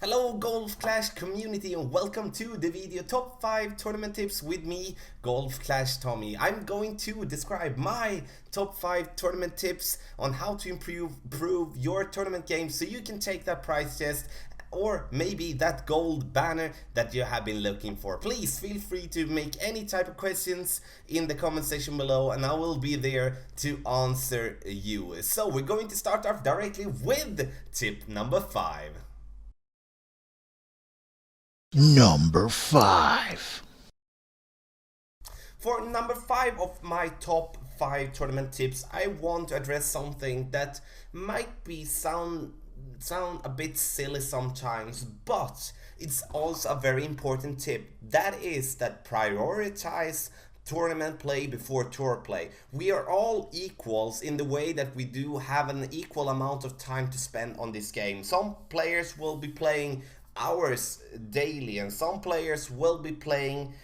Hello Golf Clash community and welcome to the video top 5 tournament tips with me, Golf Clash Tommy. I'm going to describe my top 5 tournament tips on how to improve your tournament game so you can take that prize chest or maybe that gold banner that you have been looking for. Please feel free to make any type of questions in the comment section below and I will be there to answer you. So we're going to start off directly with tip number 5. Number 5. For number 5 of my top 5 tournament tips, I want to address something that might be sound a bit silly sometimes, but it's also a very important tip. That is that prioritize tournament play before tour play. We are all equals in the way that we do have an equal amount of time to spend on this game. Some players will be playing hours daily and some players will be playing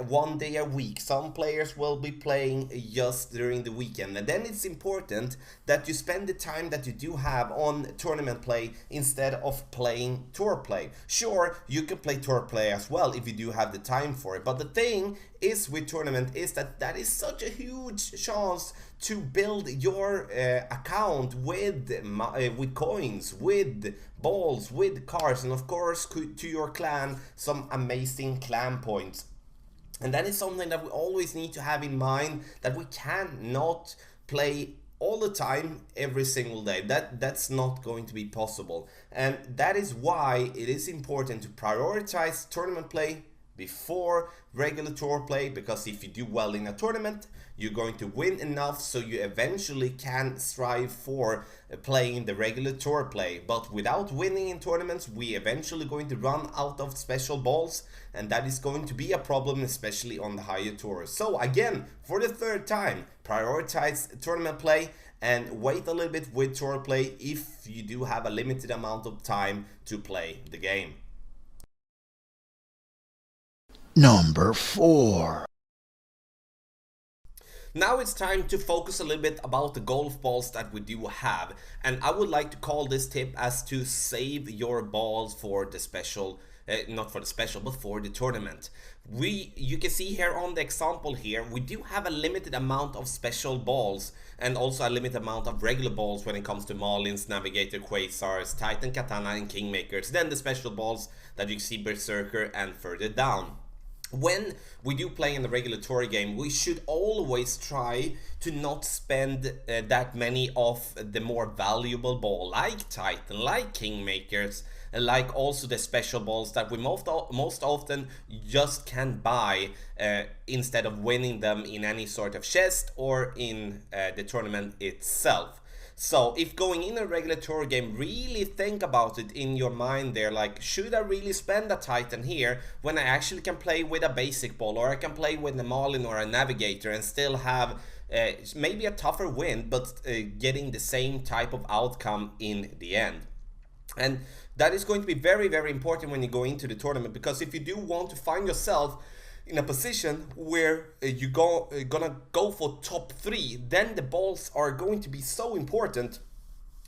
one day a week. Some players will be playing just during the weekend, and then it's important that you spend the time that you do have on tournament play instead of playing tour play. Sure, you can play tour play as well if you do have the time for it, but the thing is with tournament is that is such a huge chance to build your account with coins, with balls, with cars, and of course to your clan some amazing clan points. And that is something that we always need to have in mind, that we cannot play all the time every single day. That's not going to be possible, and that is why it is important to prioritize tournament play before regular tour play, because if you do well in a tournament you're going to win enough so you eventually can strive for playing the regular tour play. But without winning in tournaments, we eventually going to run out of special balls, and that is going to be a problem, especially on the higher tours. So again, for the third time, prioritize tournament play and wait a little bit with tour play if you do have a limited amount of time to play the game. Number 4. Now it's time to focus a little bit about the golf balls that we do have, and I would like to call this tip as to save your balls for the special, not for the special, but for the tournament. You can see here on the example here, we do have a limited amount of special balls and also a limited amount of regular balls when it comes to Marlins, Navigator, Quasars, Titan, Katana, and Kingmakers. Then the special balls that you see Berserker and further down. When we do play in the regulatory game, we should always try to not spend that many of the more valuable ball, like Titan, like Kingmakers, like also the special balls that we most often just can buy instead of winning them in any sort of chest or in the tournament itself. So if going in a regulatory game, really think about it in your mind there, like, should I really spend a Titan here when I actually can play with a basic ball, or I can play with a Marlin or a Navigator and still have maybe a tougher win, but getting the same type of outcome in the end. And that is going to be very, very important when you go into the tournament, because if you do want to find yourself in a position where you gonna go for top 3, then the balls are going to be so important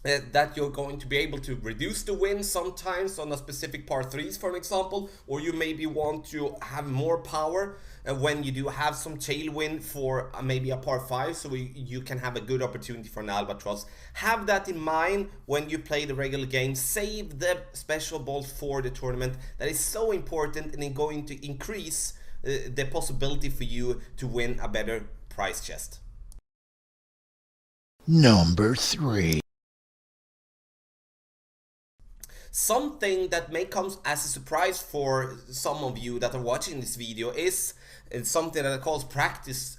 that you're going to be able to reduce the win sometimes on a specific par 3s, for an example, or you maybe want to have more power when you do have some tailwind for maybe a par 5, so you can have a good opportunity for an albatross. Have that in mind when you play the regular game. Save the special balls for the tournament. That is so important, and it's going to increase the possibility for you to win a better prize chest. Number 3. Something that may come as a surprise for some of you that are watching this video is something that I call practice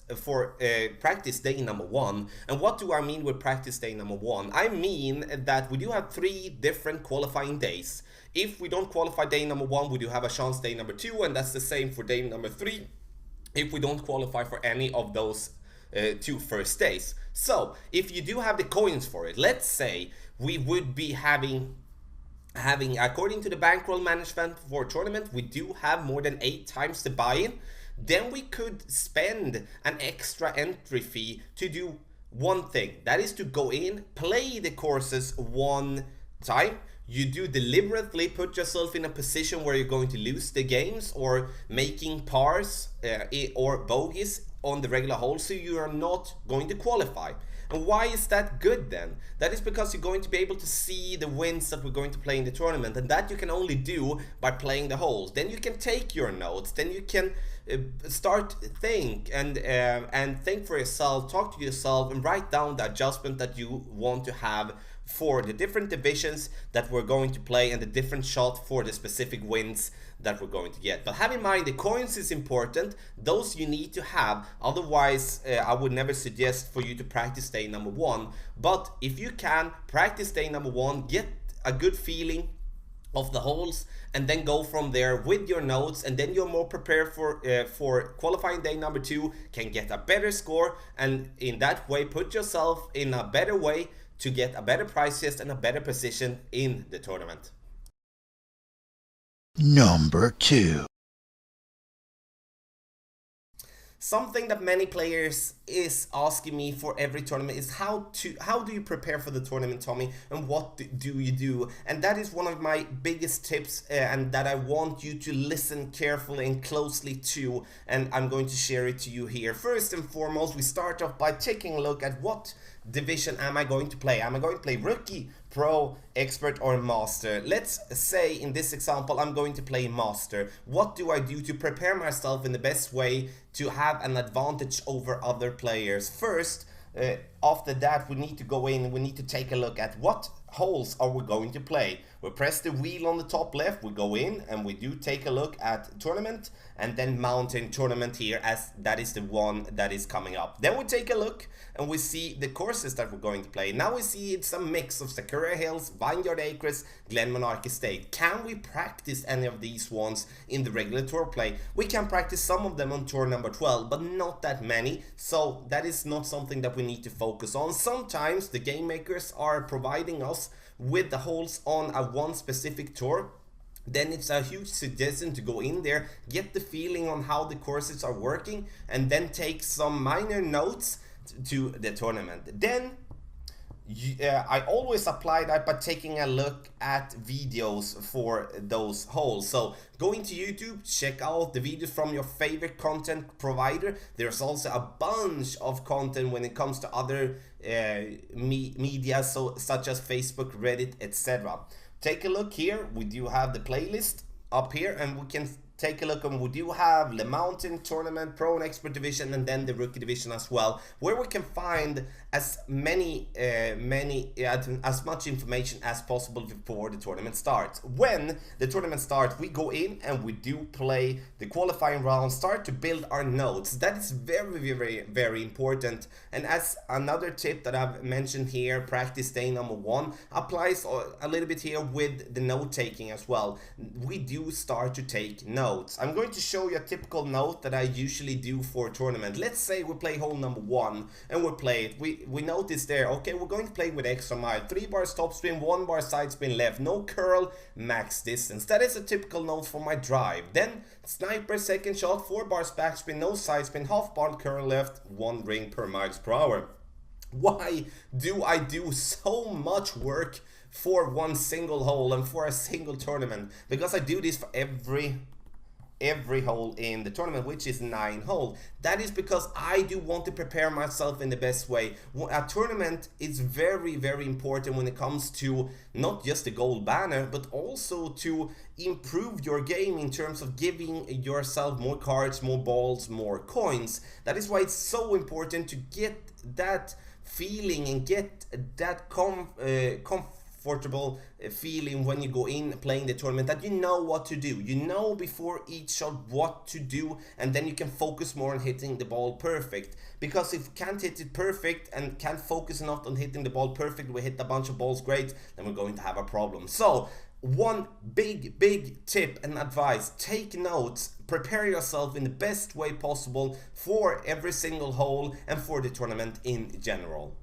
day number 1. And what do I mean with practice day number 1? I mean that we do have 3 different qualifying days. If we don't qualify day number 1, we do have a chance day number 2, and that's the same for day number 3 if we don't qualify for any of those 2 first days. So if you do have the coins for it, let's say we would be having according to the Bankroll Management for tournament, we do have more than 8 times the buy-in. Then we could spend an extra entry fee to do one thing, that is to go in, play the courses one time, you do deliberately put yourself in a position where you're going to lose the games or making pars or bogeys on the regular hole, so you are not going to qualify. And why is that good then? That is because you're going to be able to see the wins that we're going to play in the tournament, and that you can only do by playing the holes. Then you can take your notes, then you can start think and think for yourself, talk to yourself, and write down the adjustment that you want to have for the different divisions that we're going to play and the different shot for the specific wins that we're going to get. But have in mind, the coins is important. Those you need to have. Otherwise, I would never suggest for you to practice day number 1. But if you can, practice day number 1, get a good feeling of the holes, and then go from there with your notes, and then you're more prepared for qualifying day number 2, can get a better score, and in that way put yourself in a better way to get a better prize chest and a better position in the tournament. Number 2. Something that many players is asking me for every tournament is how do you prepare for the tournament, Tommy, and what do you do? And that is one of my biggest tips, and that I want you to listen carefully and closely to, and I'm going to share it to you here. First and foremost, we start off by taking a look at what division am I going to play. Am I going to play rookie, pro, expert, or master? Let's say in this example I'm going to play master. What do I do to prepare myself in the best way to have an advantage over other players? First, after that, we need to go in and we need to take a look at what holes are we going to play. We press the wheel on the top left, we go in and we do take a look at tournament, and then mountain tournament here, as that is the one that is coming up. Then we take a look and we see the courses that we're going to play. Now we see it's a mix of Sakura Hills, Vineyard Acres, Glen Monarch Estate. Can we practice any of these ones in the regular tour play? We can practice some of them on tour number 12, but not that many, so that is not something that we need to focus on. Sometimes the game makers are providing us with the holes on a one specific tour. Then it's a huge suggestion to go in there, get the feeling on how the courses are working, and then take some minor notes to the tournament. Then I always apply that by taking a look at videos for those holes. So going to YouTube, check out the videos from your favorite content provider. There's also a bunch of content when it comes to other media, such as Facebook, Reddit, etc. Take a look here. We do have the playlist up here, and we can take a look, and we do have the Mountain Tournament, Pro and Expert Division, and then the Rookie Division as well, where we can find as as much information as possible before the tournament starts. When the tournament starts, we go in and we do play the qualifying round, start to build our notes. That is very, very, very important. And as another tip that I've mentioned here, practice day number 1 applies a little bit here with the note taking as well. We do start to take notes. I'm going to show you a typical note that I usually do for a tournament. Let's say we play hole number 1 and we play it. We notice there, okay, we're going to play with extra mile, 3 bars top spin, 1 bar side spin left, no curl, max distance. That is a typical note for my drive. Then sniper second shot, 4 bars backspin, no side spin, half bar curl left, 1 ring per miles per hour. Why do I do so much work for one single hole and for a single tournament? Because I do this for every hole in the tournament, which is 9 holes. That is because I do want to prepare myself in the best way. A tournament is very, very important when it comes to not just the gold banner, but also to improve your game in terms of giving yourself more cards, more balls, more coins. That is why it's so important to get that feeling and get that comfortable feeling when you go in playing the tournament, that you know what to do. You know before each shot what to do, and then you can focus more on hitting the ball perfect. Because if you can't hit it perfect and can't focus enough on hitting the ball perfect, we hit a bunch of balls great, then we're going to have a problem. So one big tip and advice: take notes, prepare yourself in the best way possible for every single hole and for the tournament in general.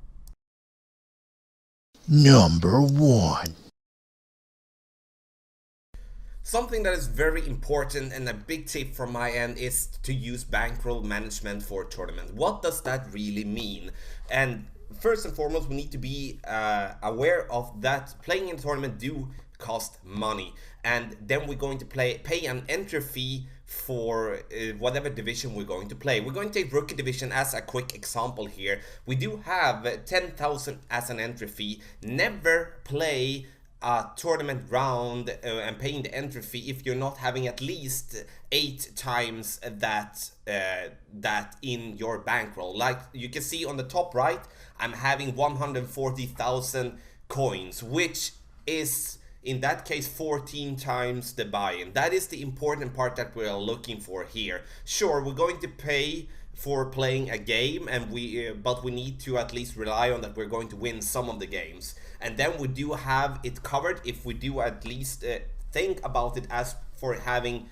Number 1. Something that is very important and a big tip from my end is to use bankroll management for a tournament. What does that really mean? And first and foremost, we need to be aware of that playing in a tournament do cost money, and then we're going to pay an entry fee for whatever division we're going to play. We're going to take rookie division as a quick example here. We do have 10,000 as an entry fee. Never play a tournament round and paying the entry fee if you're not having at least 8 times that in your bankroll. Like you can see on the top right, I'm having 140,000 coins, which is in that case 14 times the buy-in. That is the important part that we are looking for here. Sure, we're going to pay for playing a game, and but we need to at least rely on that we're going to win some of the games, and then we do have it covered if we do at least think about it as for having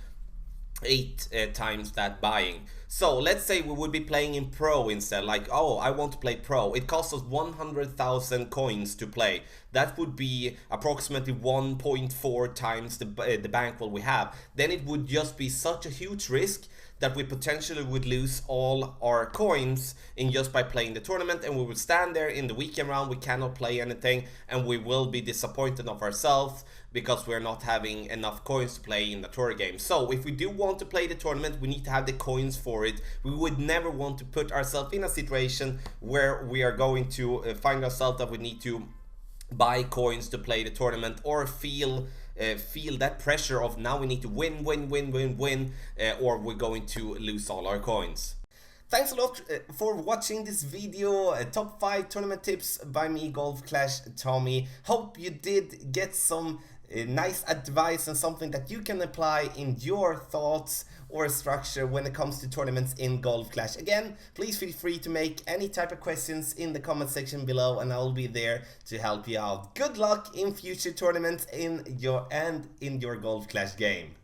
8 times that buying. So let's say we would be playing in pro instead, like, oh, I want to play pro. It costs us 100,000 coins to play. That would be approximately 1.4 times the bankroll we have. Then it would just be such a huge risk that we potentially would lose all our coins in just by playing the tournament, and we would stand there in the weekend round, we cannot play anything, and we will be disappointed of ourselves because we're not having enough coins to play in the tour game. So if we do want to play the tournament, we need to have the coins for it. We would never want to put ourselves in a situation where we are going to find ourselves that we need to buy coins to play the tournament, or feel that pressure of now we need to win, or we're going to lose all our coins. Thanks a lot for watching this video, top 5 tournament tips by me, Golf Clash Tommy. Hope you did get some nice advice and something that you can apply in your thoughts or structure when it comes to tournaments in Golf Clash. Again, please feel free to make any type of questions in the comment section below, and I'll be there to help you out. Good luck in future tournaments in your Golf Clash game.